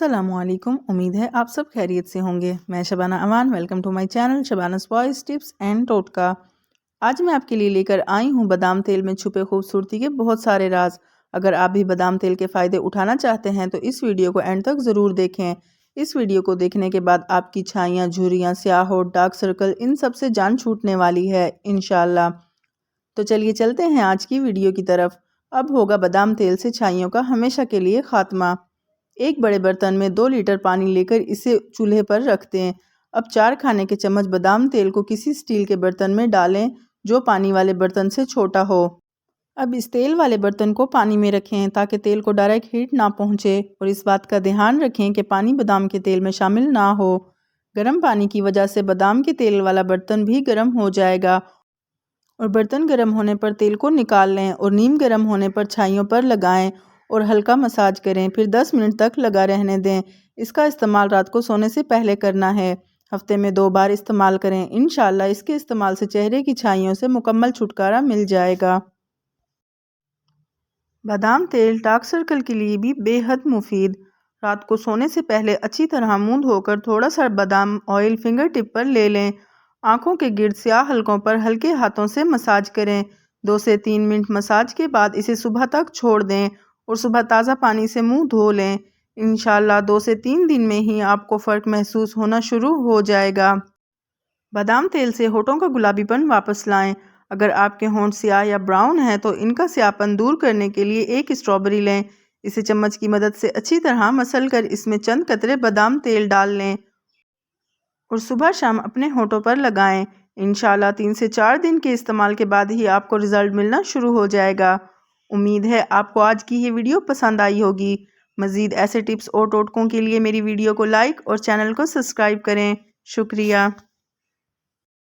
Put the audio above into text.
अस्सलामुअलैकुम। उम्मीद है आप सब खैरियत से होंगे। मैं Shabana Aman, welcome to my channel Shabana's voice tips and टोटका। आज मैं आपके लिए लेकर आई हूँ बादाम तेल में छुपे खूबसूरती के बहुत सारे राज। अगर आप भी बादाम तेल के फ़ायदे उठाना चाहते हैं तो इस वीडियो को एंड तक ज़रूर देखें। इस वीडियो को देखने के बाद आपकी छाइयाँ, झुर्रियाँ, स्याहोट, डार्क सर्कल, इन सब से जान छूटने वाली है इंशाल्लाह। तो चलिए चलते हैं आज की वीडियो की तरफ। अब होगा बादाम तेल से छाइयों का हमेशा के लिए खात्मा। एक बड़े बर्तन में 2 लीटर पानी लेकर इसे चूल्हे पर रख दें। अब 4 खाने के चम्मच बादाम तेल को किसी स्टील के बर्तन में डालें जो पानी वाले बर्तन से छोटा हो। अब इस तेल वाले बर्तन को पानी में रखें ताकि तेल को डायरेक्ट हीट ना पहुंचे, और इस बात का ध्यान रखें कि पानी बादाम के तेल में शामिल ना हो। गर्म पानी की वजह से बादाम के तेल वाला बर्तन भी गर्म हो जाएगा, और बर्तन गर्म होने पर तेल को निकाल लें और नीम गर्म होने पर छाइयों पर लगाएं और हल्का मसाज करें, फिर 10 मिनट तक लगा रहने दें। इसका इस्तेमाल रात को सोने से पहले करना है। हफ्ते में 2 बार इस्तेमाल करें। इंशाल्लाह इसके इस्तेमाल से चेहरे की छाइयों से मुकम्मल छुटकारा मिल जाएगा। बादाम तेल डार्क सर्कल के लिए भी बेहद मुफीद। रात को सोने से पहले अच्छी तरह मुंह धोकर थोड़ा सा बादाम ऑयल फिंगर टिप पर ले लें। आंखों के गिर्द स्याह हलकों पर हल्के हाथों से मसाज करें। 2 से 3 मिनट मसाज के बाद इसे सुबह तक छोड़ दें और सुबह ताज़ा पानी से मुंह धो लें। इंशाल्लाह 2 से 3 दिन में ही आपको फ़र्क महसूस होना शुरू हो जाएगा। बादाम तेल से होठों का गुलाबीपन वापस लाएं। अगर आपके होंठ स्याह या ब्राउन हैं तो इनका स्याहपन दूर करने के लिए एक स्ट्रॉबेरी लें। इसे चम्मच की मदद से अच्छी तरह मसल कर इसमें चंद कतरे बादाम तेल डाल लें और सुबह शाम अपने होठों पर लगाएं। इंशाल्लाह 3 से 4 दिन के इस्तेमाल के बाद ही आपको रिजल्ट मिलना शुरू हो जाएगा। उम्मीद है आपको आज की ये वीडियो पसंद आई होगी। मज़ीद ऐसे टिप्स और टोटकों के लिए मेरी वीडियो को लाइक और चैनल को सब्सक्राइब करें। शुक्रिया।